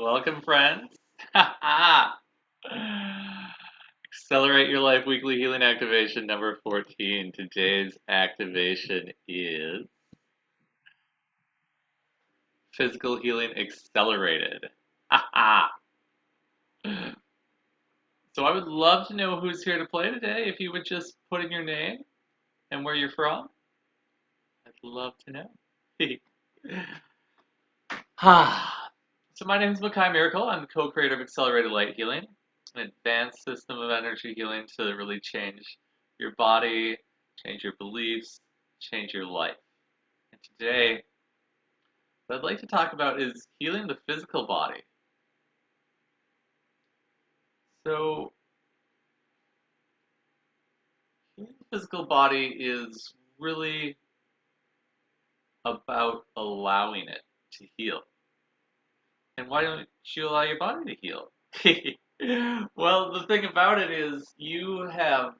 Welcome, friends. Accelerate Your Life Weekly Healing Activation number 14. Today's activation is Physical Healing Accelerated. So I would love to know who's here to play today. If you would just put in your name and where you're from, I'd love to know. So my name is Macaya Miracle. I'm the co-creator of Accelerated Light Healing, an advanced system of energy healing to really change your body, change your beliefs, change your life. And today, what I'd like to talk about is healing the physical body. So, healing the physical body is really about allowing it to heal. And why don't you allow your body to heal? Well, the thing about it is you have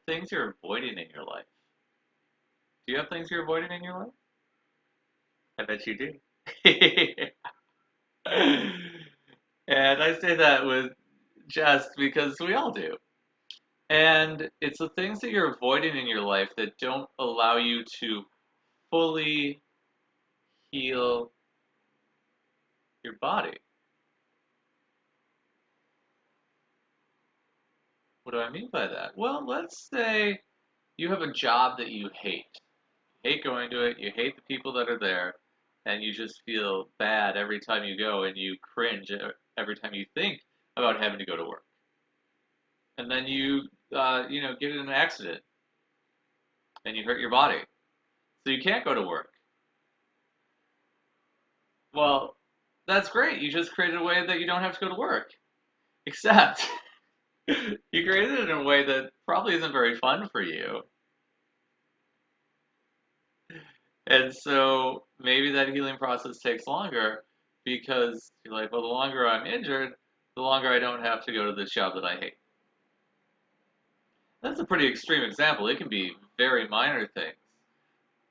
things you're avoiding in your life. Do you have things you're avoiding in your life? I bet you do. And I say that with jest because we all do. And it's the things that you're avoiding in your life that don't allow you to fully heal your body. What do I mean by that? Well, let's say you have a job that you hate. You hate going to it, you hate the people that are there, and you just feel bad every time you go and you cringe every time you think about having to go to work. And then you get in an accident and you hurt your body. So you can't go to work. Well, that's great. You just created a way that you don't have to go to work. Except you created it in a way that probably isn't very fun for you. And so maybe that healing process takes longer because you're like, well, the longer I'm injured, the longer I don't have to go to this job that I hate. That's a pretty extreme example. It can be very minor things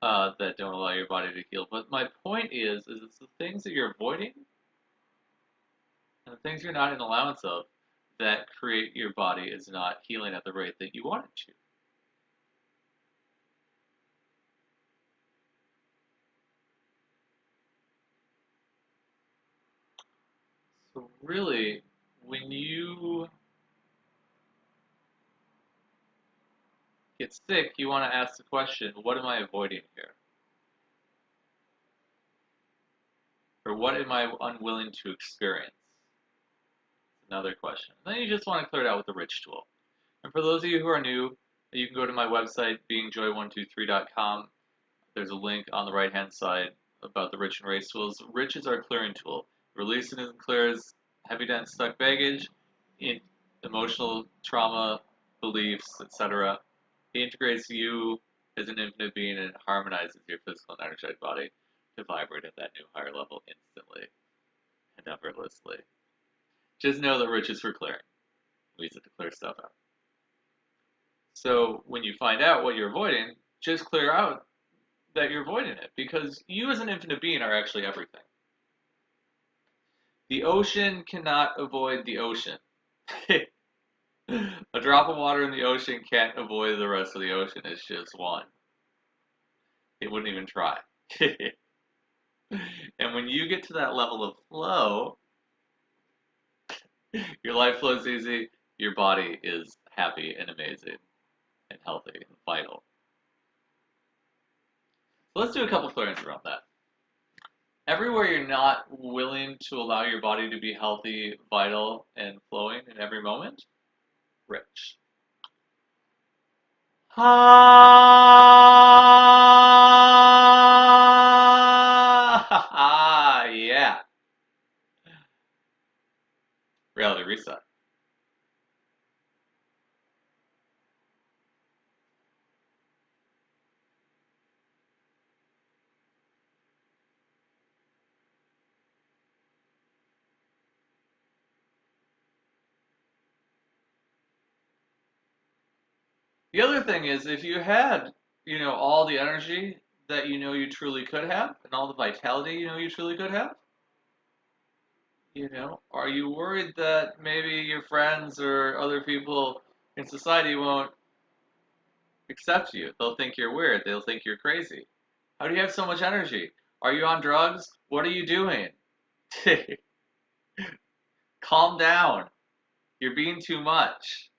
that don't allow your body to heal. But my point is it's the things that you're avoiding and the things you're not in allowance of that create your body is not healing at the rate that you want it to. So really, when you get sick, you want to ask the question, what am I avoiding here? Or what am I unwilling to experience? Another question. And then you just want to clear it out with the rich tool. And for those of you who are new, you can go to my website, beingjoy123.com. There's a link on the right-hand side about the rich and race tools. Rich is our clearing tool. Releasing and clears heavy, dense, stuck baggage, in emotional trauma, beliefs, etc. It integrates you as an infinite being and harmonizes your physical and energetic body to vibrate at that new higher level instantly and effortlessly. Just know that rich is for clearing. We use it to clear stuff out. So when you find out what you're avoiding, just clear out that you're avoiding it because you as an infinite being are actually everything. The ocean cannot avoid the ocean. A drop of water in the ocean can't avoid the rest of the ocean. It's just one. It wouldn't even try. And when you get to that level of flow, your life flows easy, your body is happy and amazing and healthy and vital. So let's do a couple clearings around that. Everywhere you're not willing to allow your body to be healthy, vital, and flowing in every moment, rich. Ah, yeah. Reality reset. The other thing is if you had, all the energy that you know you truly could have and all the vitality you know you truly could have, You know, are you worried that maybe your friends or other people in society won't accept you? They'll think you're weird. They'll think you're crazy. How do you have so much energy? Are you on drugs? What are you doing? Calm down. You're being too much.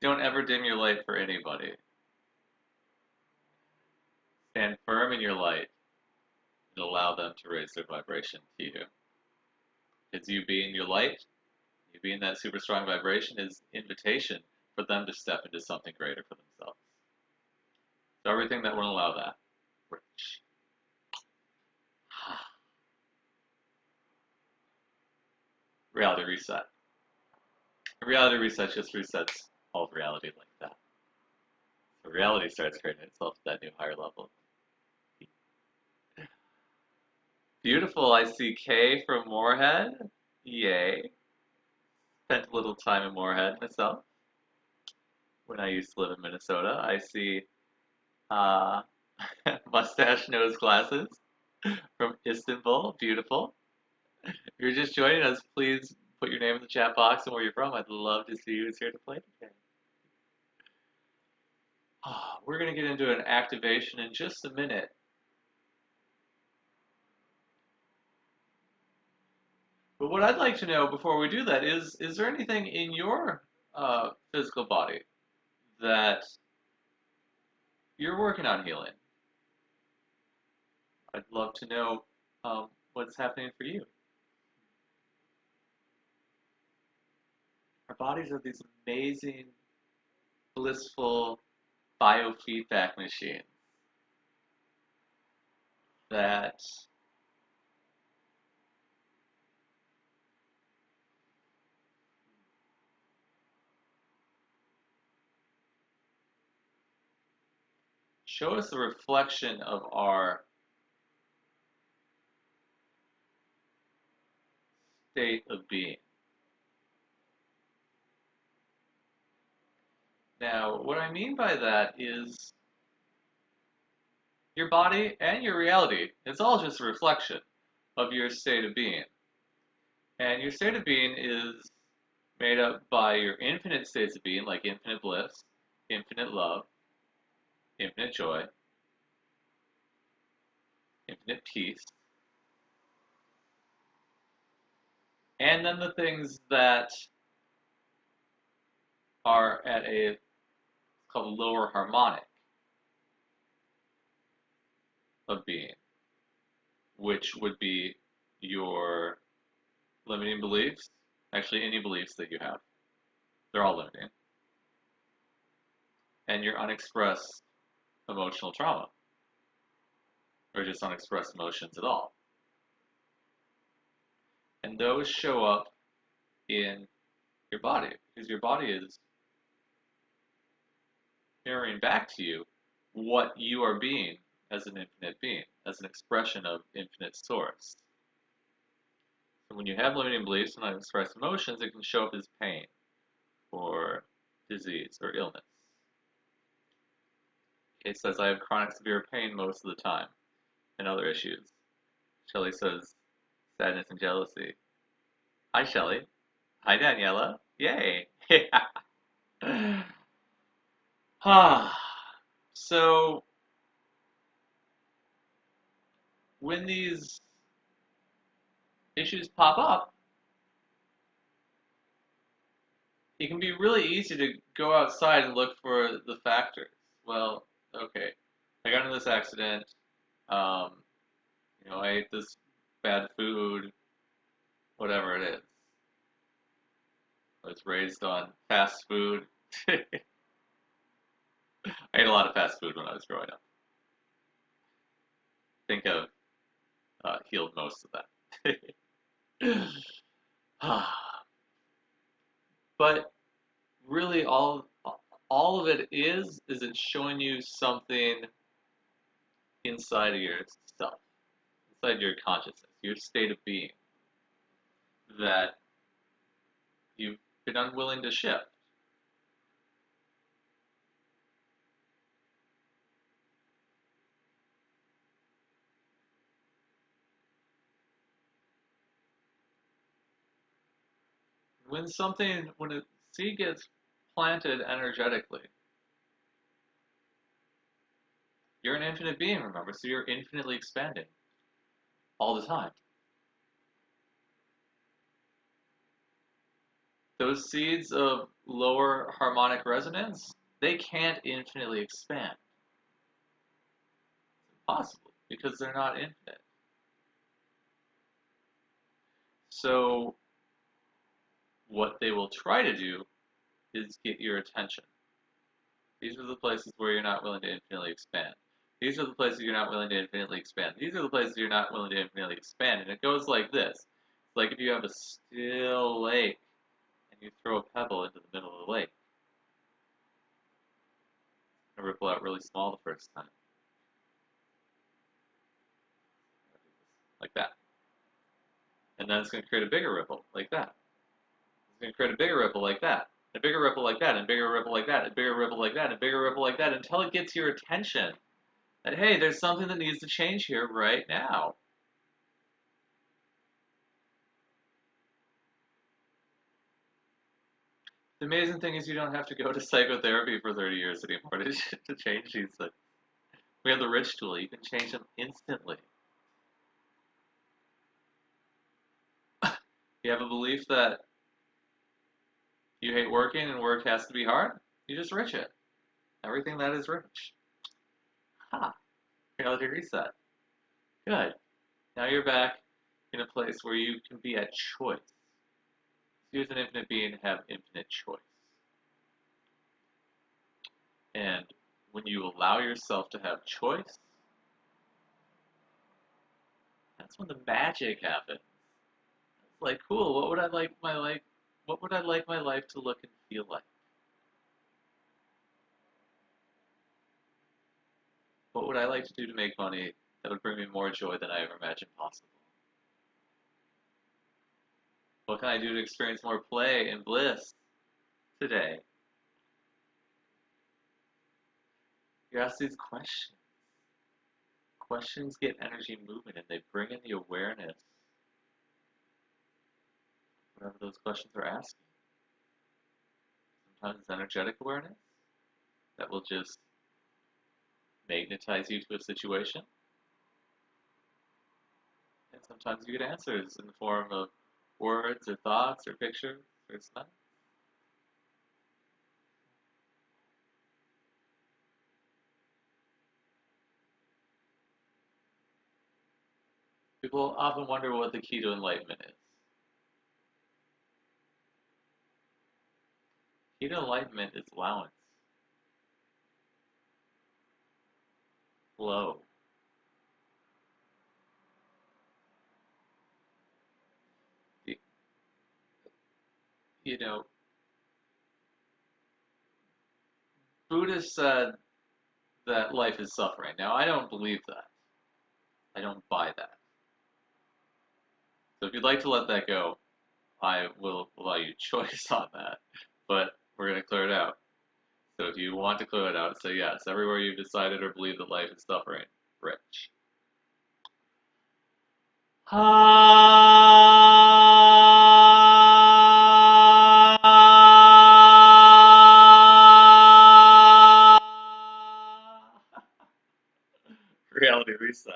Don't ever dim your light for anybody. Stand firm in your light and allow them to raise their vibration to you. Because you being your light, you being that super strong vibration is invitation for them to step into something greater for themselves. So everything that won't allow that, rich. Reality reset. A reality reset just resets all of reality like that. So reality starts creating itself at that new higher level. Beautiful. I see Kay from Moorhead. Yay. Spent a little time in Moorhead myself when I used to live in Minnesota. I see uh, mustache nose glasses from Istanbul. Beautiful. If you're just joining us, please put your name in the chat box and where you're from. I'd love to see who's here to play today. We're going to get into an activation in just a minute. But what I'd like to know before we do that is there anything in your physical body that you're working on healing? I'd love to know what's happening for you. Our bodies are these amazing, blissful biofeedback machines that show us the reflection of our state of being. Now, what I mean by that is your body and your reality, it's all just a reflection of your state of being. And your state of being is made up by your infinite states of being, like infinite bliss, infinite love, infinite joy, infinite peace, and then the things that are at a called lower harmonic of being, which would be your limiting beliefs, actually any beliefs that you have, they're all limiting, and your unexpressed emotional trauma, or just unexpressed emotions at all. And those show up in your body, because your body is mirroring back to you what you are being as an infinite being, as an expression of infinite source. So when you have limiting beliefs and unexpressed emotions, it can show up as pain or disease or illness. It says, I have chronic severe pain most of the time and other issues. Shelley says, sadness and jealousy. Hi, Shelley. Hi, Daniela. Yay. So when these issues pop up, it can be really easy to go outside and look for the factors. Well, okay, I got in this accident. Um, I ate this bad food, whatever it is. I was raised on fast food. I ate a lot of fast food when I was growing up. I think I've healed most of that. But really, all of it is it's showing you something inside of yourself, inside your consciousness, your state of being that you've been unwilling to shift. when a seed gets planted energetically, you're an infinite being, remember, so you're infinitely expanding all the time. Those seeds of lower harmonic resonance, they can't infinitely expand. It's impossible because they're not infinite. So what they will try to do is get your attention. These are the places where you're not willing to infinitely expand. These are the places you're not willing to infinitely expand. These are the places you're not willing to infinitely expand. And it goes like this. It's like if you have a still lake and you throw a pebble into the middle of the lake. It's going to ripple out really small the first time. Like that. And then it's going to create a bigger ripple, like that. It's going to create a bigger ripple like that. A bigger ripple like that, and a bigger ripple like that, a bigger ripple like that, and a bigger ripple like that, until it gets your attention. That, hey, there's something that needs to change here right now. The amazing thing is you don't have to go to psychotherapy for 30 years anymore to change these things. We have the rich tool. You can change them instantly. You have a belief that you hate working and work has to be hard, you just rich it. Everything that is rich. Ha! Reality reset. Good. Now you're back in a place where you can be at choice. You as an infinite being have infinite choice. And when you allow yourself to have choice, that's when the magic happens. It's like, cool, what would I like my life to look and feel like? What would I like to do to make money that would bring me more joy than I ever imagined possible? What can I do to experience more play and bliss today? You ask these questions. Questions get energy moving and they bring in the awareness, whatever those questions are asking. Sometimes it's energetic awareness that will just magnetize you to a situation. And sometimes you get answers in the form of words or thoughts or pictures or smells. People often wonder what the key to enlightenment is. Key to enlightenment is allowance, flow. You know, Buddha said that life is suffering. Now, I don't believe that. I don't buy that. So if you'd like to let that go, I will allow you choice on that. But we're going to clear it out. So if you want to clear it out, say yes. Everywhere you've decided or believed that life is suffering, rich. Reality reset.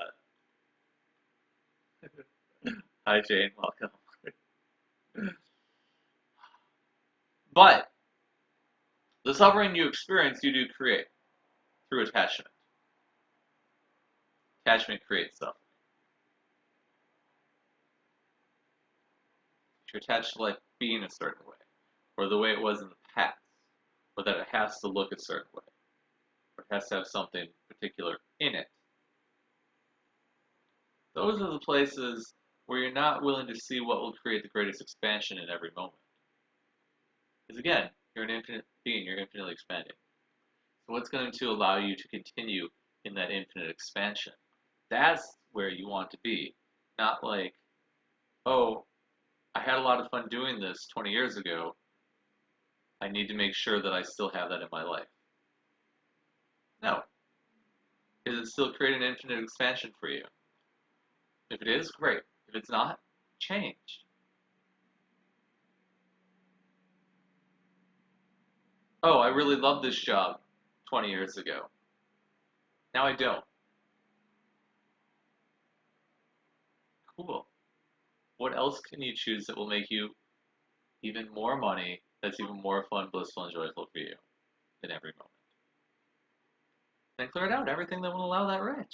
Hi, Jane. Welcome. But the suffering you experience, you do create through attachment. Attachment creates suffering. If you're attached to life being a certain way, or the way it was in the past, or that it has to look a certain way, or it has to have something particular in it, those are the places where you're not willing to see what will create the greatest expansion in every moment. Because again, you're an infinite being, you're infinitely expanding. So what's going to allow you to continue in that infinite expansion? That's where you want to be. Not like, oh, I had a lot of fun doing this 20 years ago. I need to make sure that I still have that in my life. No. Is it still create an infinite expansion for you? If it is, great. If it's not, change. Oh, I really loved this job 20 years ago. Now I don't. Cool. What else can you choose that will make you even more money that's even more fun, blissful, and joyful for you in every moment? Then clear it out, everything that will allow that rich.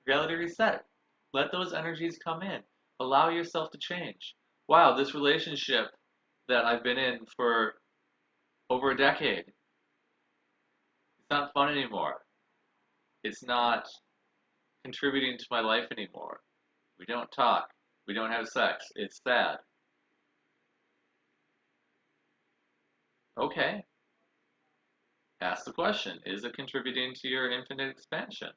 Reality reset. Let those energies come in. Allow yourself to change. Wow, this relationship that I've been in for over a decade, it's not fun anymore. It's not contributing to my life anymore. We don't talk. We don't have sex. It's sad. Okay, ask the question, is it contributing to your infinite expansion?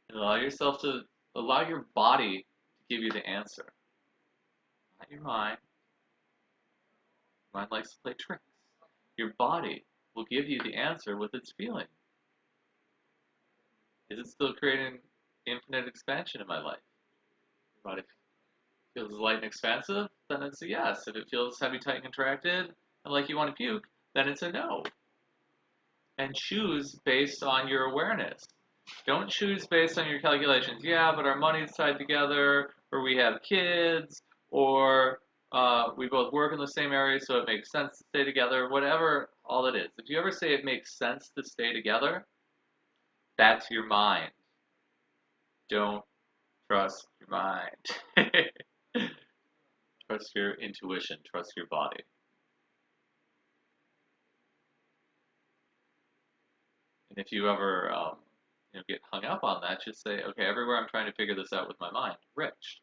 And allow your body to give you the answer, not your mind. Mind likes to play tricks. Your body will give you the answer with its feeling. Is it still creating infinite expansion in my life? Your body feels light and expansive, then it's a yes. If it feels heavy, tight, and contracted, and like you want to puke, then it's a no. And choose based on your awareness. Don't choose based on your calculations. Yeah, but our money's tied together, or we have kids, or we both work in the same area, so it makes sense to stay together. Whatever all it is. If you ever say it makes sense to stay together, that's your mind. Don't trust your mind. Trust your intuition. Trust your body. And if you ever get hung up on that, just say, okay, everywhere I'm trying to figure this out with my mind, rich.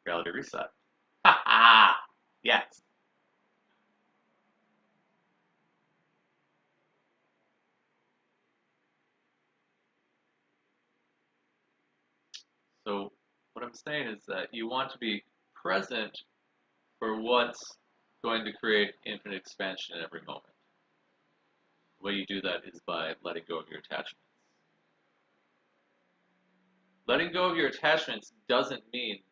Reality reset. Ha ha! Yes. So what I'm saying is that you want to be present for what's going to create infinite expansion in every moment. The way you do that is by letting go of your attachments. Letting go of your attachments doesn't mean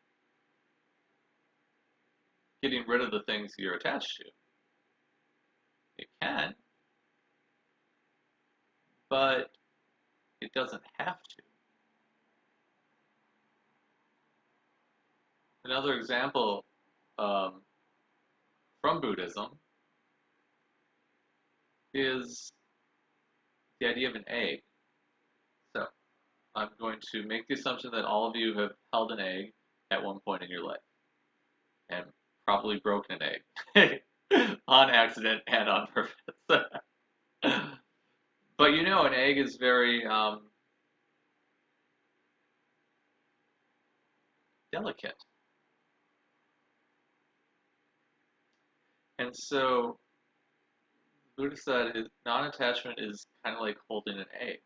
getting rid of the things you're attached to. It can, but it doesn't have to. Another example um, from Buddhism is the idea of an egg. So I'm going to make the assumption that all of you have held an egg at one point in your life and probably broken an egg on accident and on purpose. But an egg is very delicate. And so Buddha said non-attachment is kind of like holding an egg.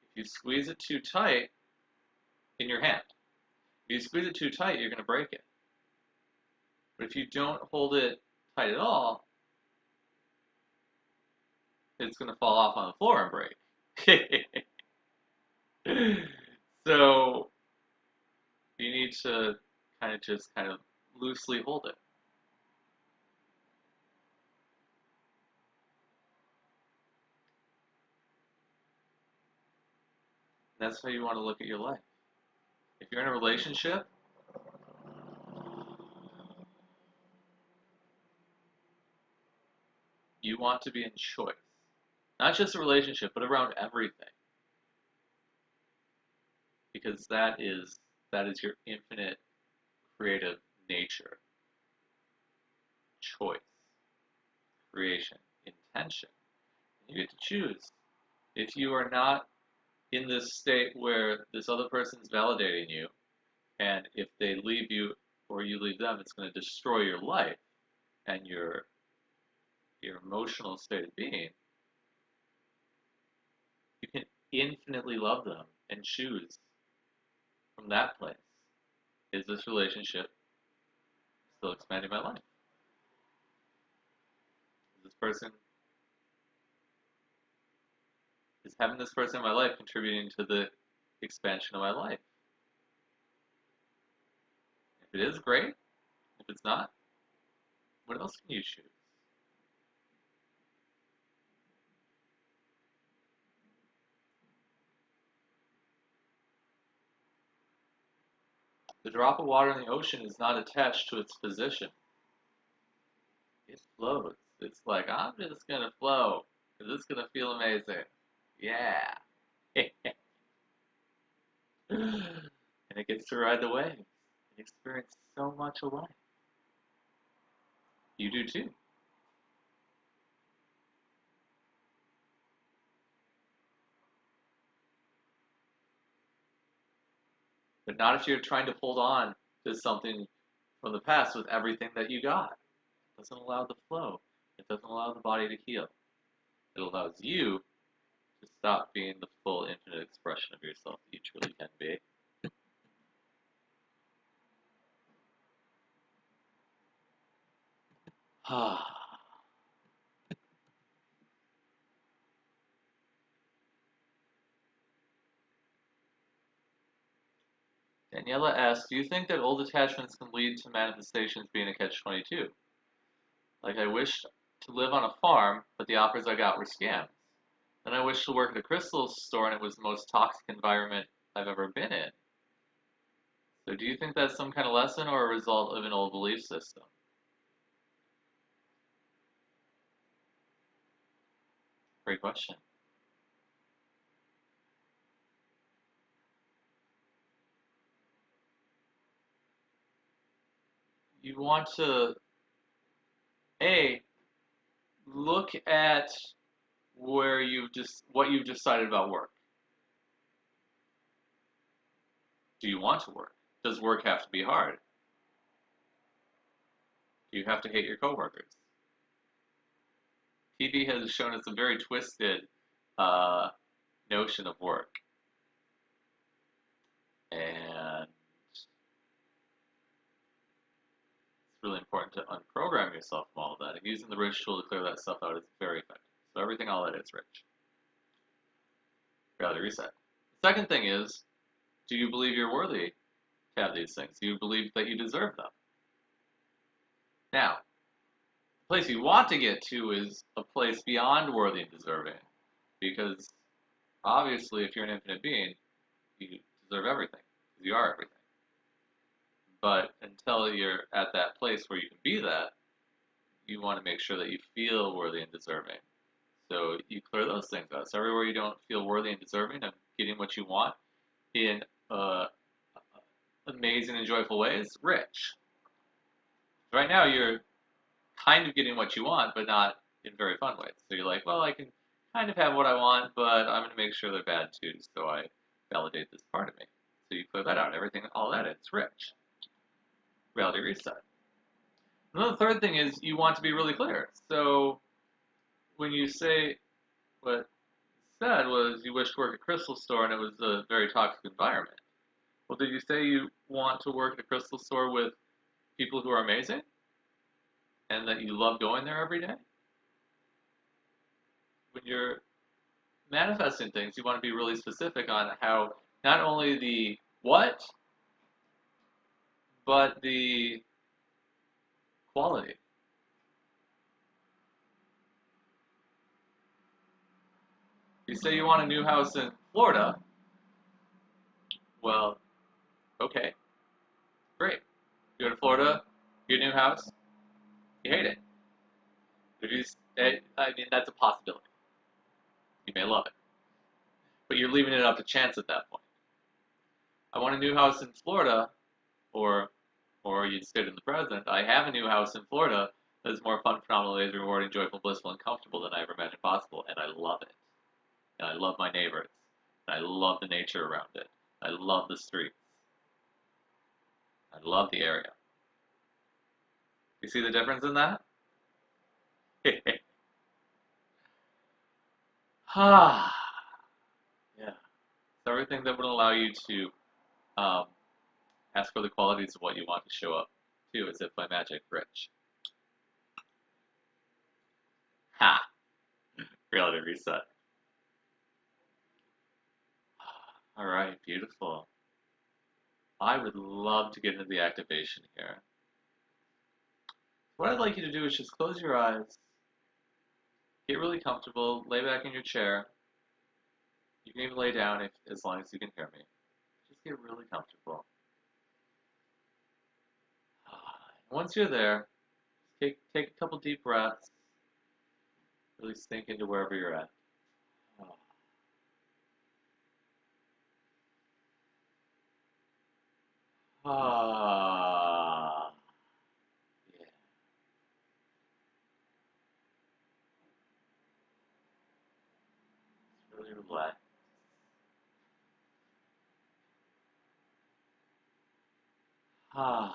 If you squeeze it too tight in your hand, if you squeeze it too tight, you're going to break it. But if you don't hold it tight at all, it's going to fall off on the floor and break. So you need to kind of loosely hold it. That's how you want to look at your life. If you're in a relationship, you want to be in choice. Not just a relationship, but around everything. Because that is your infinite creative nature. Choice, creation, intention. You get to choose. If you are not in this state where this other person's validating you, and if they leave you or you leave them, it's going to destroy your life and your emotional state of being. You can infinitely love them and choose from that place. Is this relationship still expanding my life? Is this person is having this person in my life contributing to the expansion of my life? If it is, great. If it's not, What else can you choose? The drop of water in the ocean is not attached to its position. It floats. It's like, I'm just gonna flow, because it's gonna feel amazing. Yeah. And it gets to ride the waves and experience so much away. You do too. But not if you're trying to hold on to something from the past with everything that you got. It doesn't allow the flow. It doesn't allow the body to heal. It allows you to stop being the full infinite expression of yourself that you truly can be. Daniela asks, do you think that old attachments can lead to manifestations being a catch-22? Like I wish to live on a farm, but the offers I got were scams. Then I wish to work at a crystal store and it was the most toxic environment I've ever been in. So do you think that's some kind of lesson or a result of an old belief system? Great question. You want to A, look at where you've just what you've decided about work. Do you want to work? Does work have to be hard? Do you have to hate your coworkers? TV has shown us a very twisted uh, notion of work, and it's really important to unprogram yourself from all of that. And using the rich tool to clear that stuff out is very effective. So everything, all that is rich. Reality reset. The second thing is, do you believe you're worthy to have these things? Do you believe that you deserve them? Now, the place you want to get to is a place beyond worthy and deserving, because obviously, if you're an infinite being, you deserve everything, because you are everything. But until you're at that place where you can be that, you want to make sure that you feel worthy and deserving. So you clear those things out. So everywhere you don't feel worthy and deserving of getting what you want in amazing and joyful ways, rich. Right now you're kind of getting what you want, but not in very fun ways. So you're like, well, I can kind of have what I want, but I'm going to make sure they're bad too, so I validate this part of me. So you clear that out. Everything, all that is rich. Reality reset. And then the third thing is you want to be really clear. So when you say what you said was you wish to work at a crystal store and it was a very toxic environment. Well, did you say you want to work at a crystal store with people who are amazing and that you love going there every day? When you're manifesting things, you want to be really specific on how not only the what, but the quality. You say you want a new house in Florida. Well, okay, great. You go to Florida, get a new house, you hate it. If you, I mean, that's a possibility. You may love it, but you're leaving it up to chance at that point. I want a new house in Florida, or or you'd state in the present, I have a new house in Florida that is more fun, phenomenal, amazing, rewarding, joyful, blissful, and comfortable than I ever imagined possible, and I love it. And I love my neighbors. And I love the nature around it. I love the streets. I love the area. You see the difference in that? Ah, yeah. It's everything that would allow you to um, ask for the qualities of what you want to show up to as if by magic rich. Ha! Reality reset. All right, beautiful. I would love to get into the activation here. What I'd like you to do is just close your eyes, get really comfortable, lay back in your chair. You can even lay down if, as long as you can hear me. Just get really comfortable. Once you're there, take a couple deep breaths. Really sink into wherever you're at. Ah, yeah. Just really relax. Ah.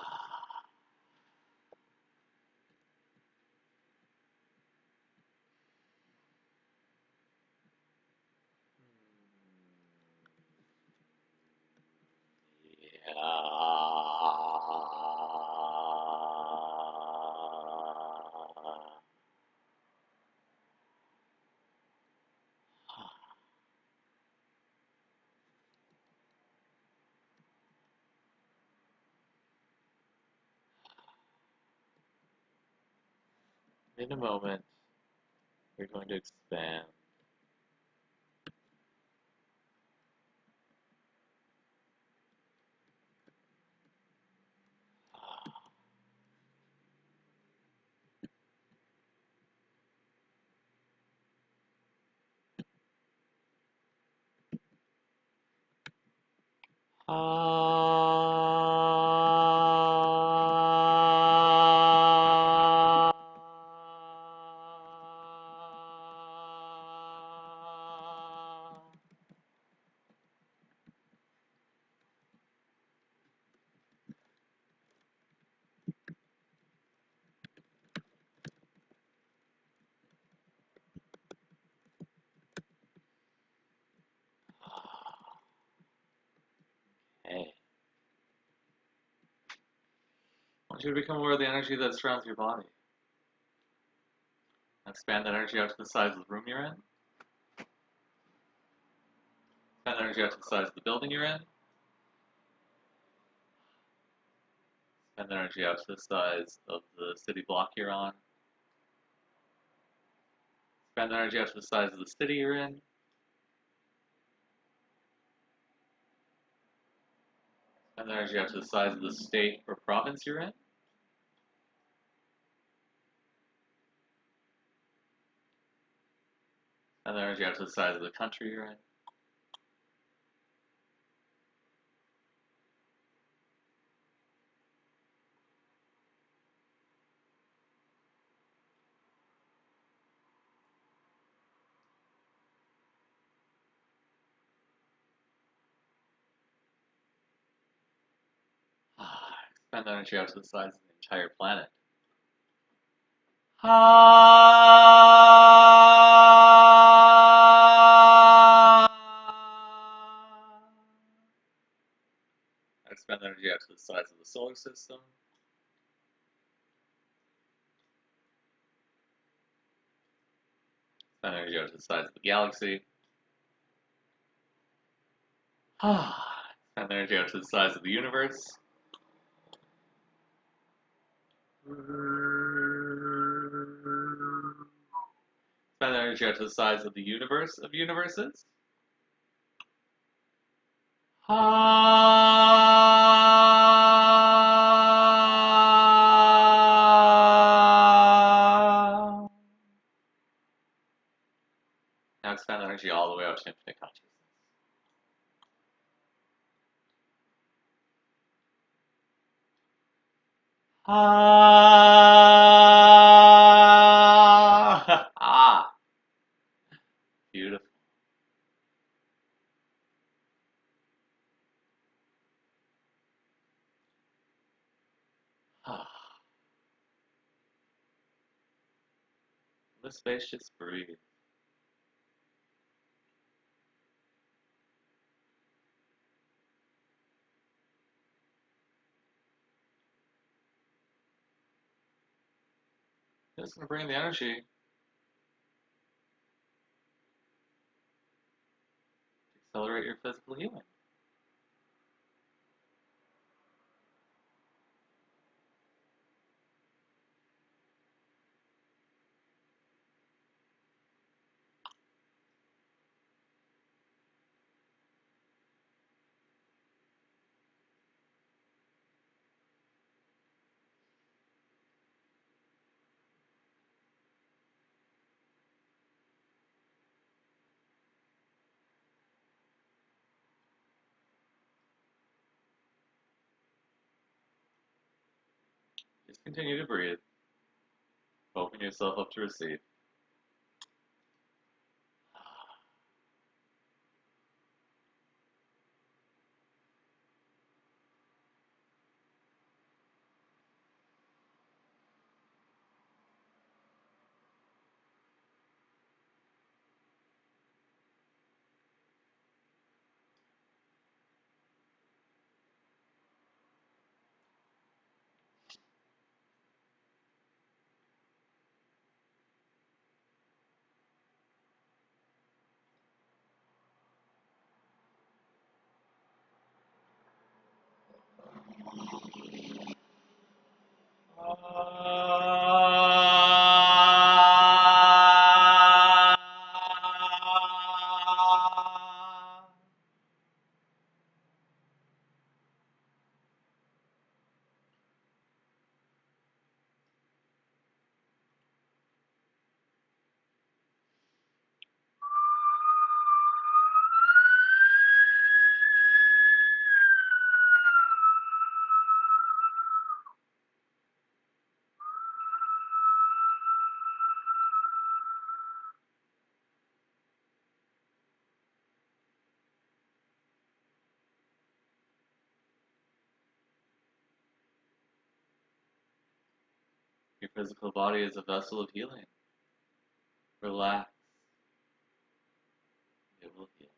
In a moment, we're going to expand. Ah. Hey. I want you to become aware of the energy that surrounds your body. Expand that energy out to the size of the room you're in. Expand that energy out to the size of the building you're in. Expand that energy out to the size of the city block you're on. Expand that energy out to the size of the city you're in. Expand that energy out to the size of the state or province you're in. Expand that energy out to the size of the country you're in. Expand that energy out to the size of the entire planet. Expand that energy out to the size of the solar system. Expand that energy out to the size of the galaxy. Expand that energy out to the size of the universe. Expand that energy out to the size of the universe of universes. Now expand that energy all the way out to infinite consciousness. Ah, beautiful. The space, just breathe. Just gonna bring the energy to accelerate your physical healing. Just continue to breathe. Open yourself up to receive. Your physical body is a vessel of healing. Relax. It will heal.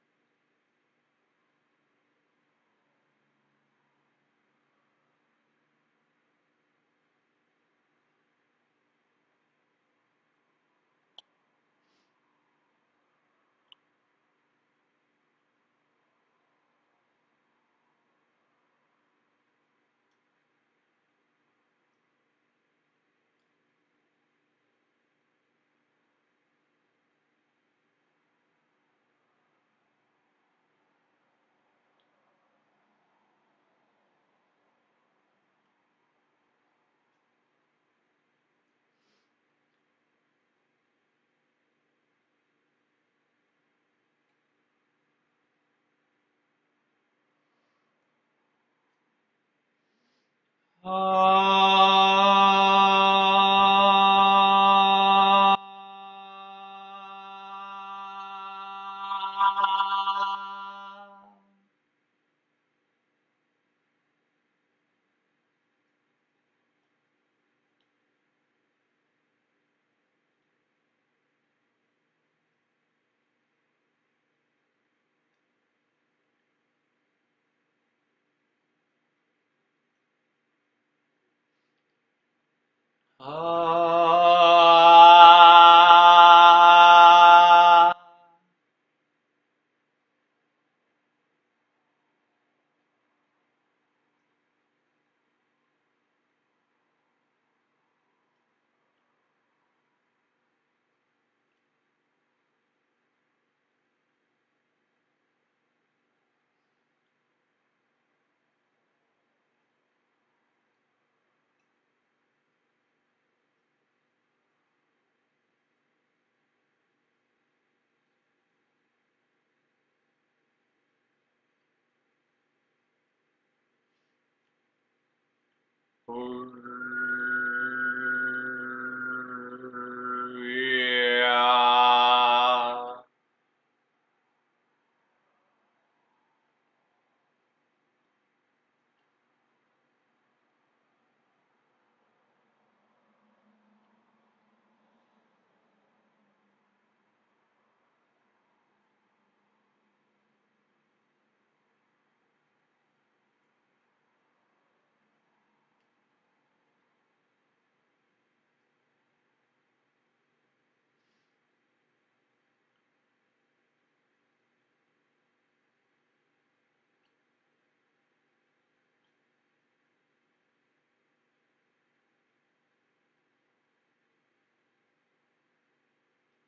Yeah.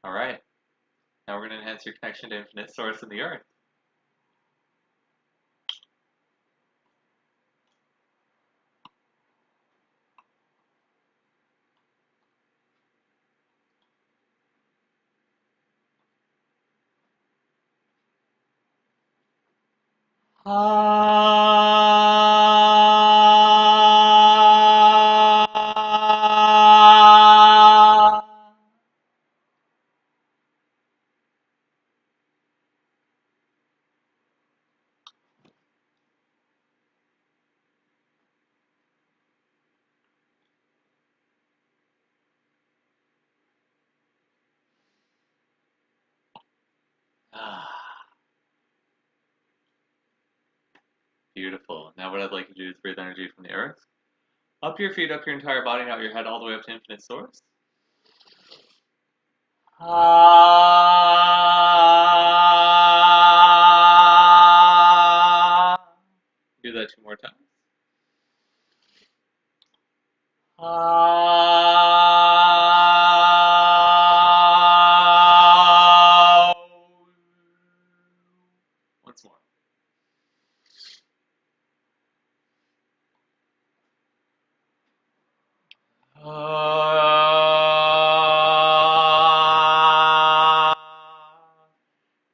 All right. Now we're going to enhance your connection to infinite source in the earth. Beautiful. Now what I'd like you to do is breathe energy from the earth. Up your feet, up your entire body, and out your head all the way up to infinite source. Ah. Do that 2 more times. Ah. Once more. Ah.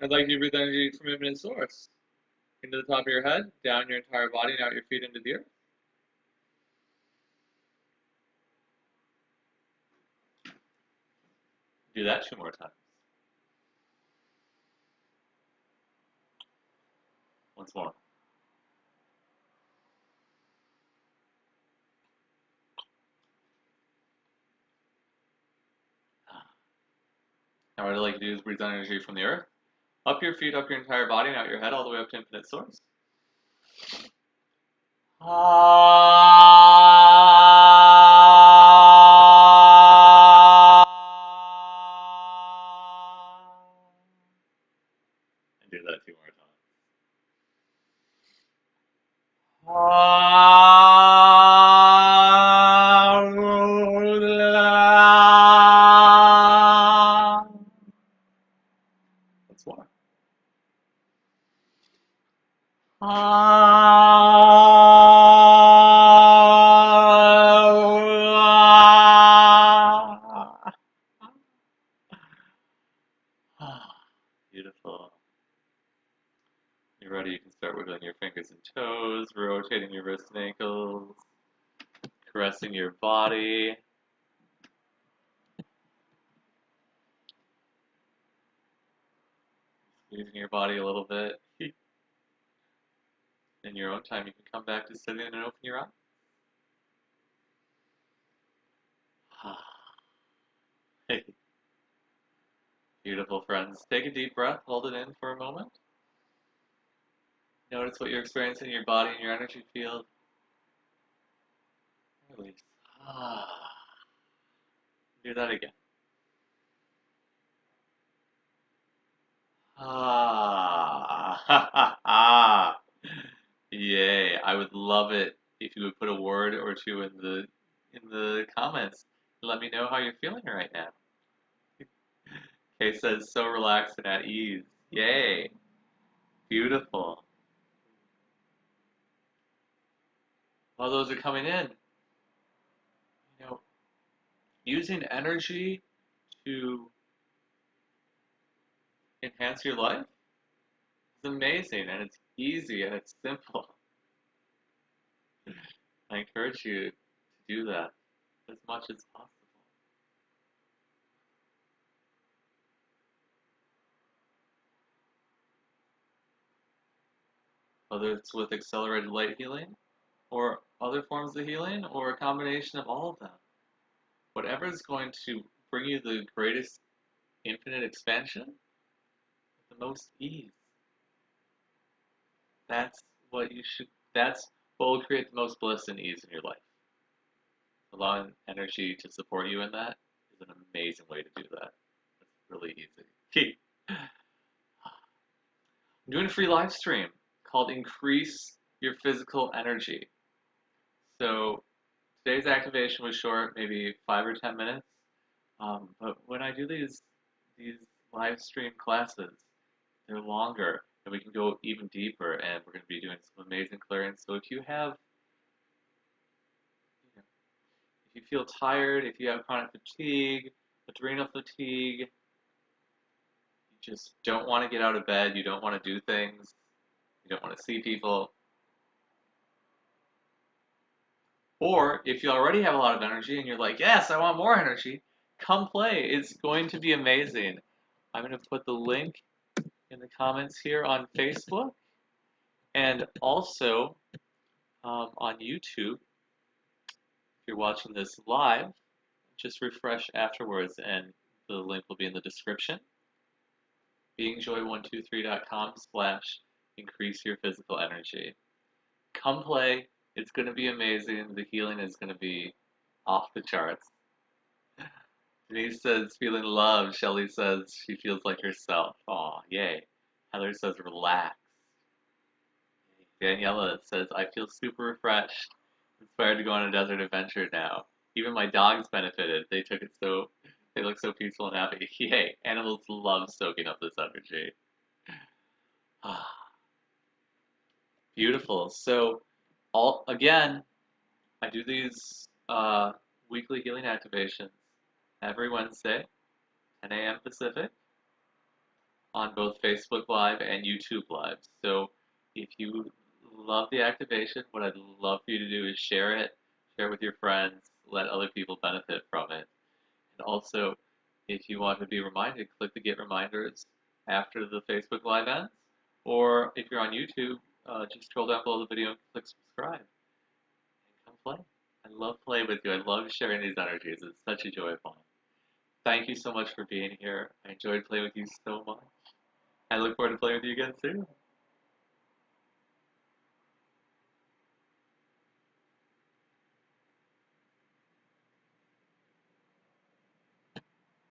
I'd like you to breathe energy from infinite source into the top of your head, down your entire body, and out your feet into the earth. Do that 2 more times. Once more. Now what I'd like you to do is breathe energy from the earth, up your feet, up your entire body, and out your head all the way up to infinite source. And do that 2 more times. Once more. Beautiful. You're ready, you can start wiggling your fingers and toes, rotating your wrists and ankles, caressing your body. Squeezing your body a little bit. In your own time, you can come back to sitting and open your eyes. Hey, beautiful friends. Take a deep breath, hold it in for a moment. Notice what you're experiencing in your body and your energy field. Release. Do that again. Yay. I would love it if you would put a word or two in the comments. Let me know how you're feeling right now. Kay says, so relaxed and at ease. Yay. Beautiful. While those are coming in, you know, using energy to enhance your life is amazing and it's easy and it's simple. I encourage you to do that as much as possible. Whether it's with accelerated light healing or other forms of healing or a combination of all of them. Whatever is going to bring you the greatest infinite expansion with the most ease. That's what you should, that's what will create the most bliss and ease in your life. Allowing energy to support you in that is an amazing way to do that. It's really easy. I'm doing a free live stream called Increase Your Physical Energy. So today's activation was short, maybe 5 or 10 minutes. But when I do these live stream classes, they're longer and we can go even deeper and we're going to be doing some amazing clearance. So if you have, you know, if you feel tired, if you have chronic fatigue, adrenal fatigue, you just don't want to get out of bed, you don't want to do things, you don't want to see people, or if you already have a lot of energy and you're like, yes, I want more energy, come play. It's going to be amazing. I'm going to put the link in the comments here on Facebook and also on YouTube. If you're watching this live, just refresh afterwards and the link will be in the description. beingjoy123.com/increase your physical energy. Come play. It's going to be amazing. The healing is going to be off the charts. Denise says feeling loved. Shelly says she feels like herself. Aw, yay. Heather says relax. Daniela says I feel super refreshed, inspired to go on a desert adventure now. Even my dogs benefited. They took it so, they look so peaceful and happy. Yay. Animals love soaking up this energy. Ah, beautiful. So, all again, I do these weekly healing activations every Wednesday, 10 a.m. Pacific, on both Facebook Live and YouTube Live. So if you love the activation, what I'd love for you to do is share it with your friends, let other people benefit from it. And also, if you want to be reminded, click the Get Reminders after the Facebook Live ends. Or if you're on YouTube, just scroll down below the video and click subscribe and come play. I love playing with you. I love sharing these energies. It's such a joy of mine. Thank you so much for being here. I enjoyed playing with you so much. I look forward to playing with you again soon.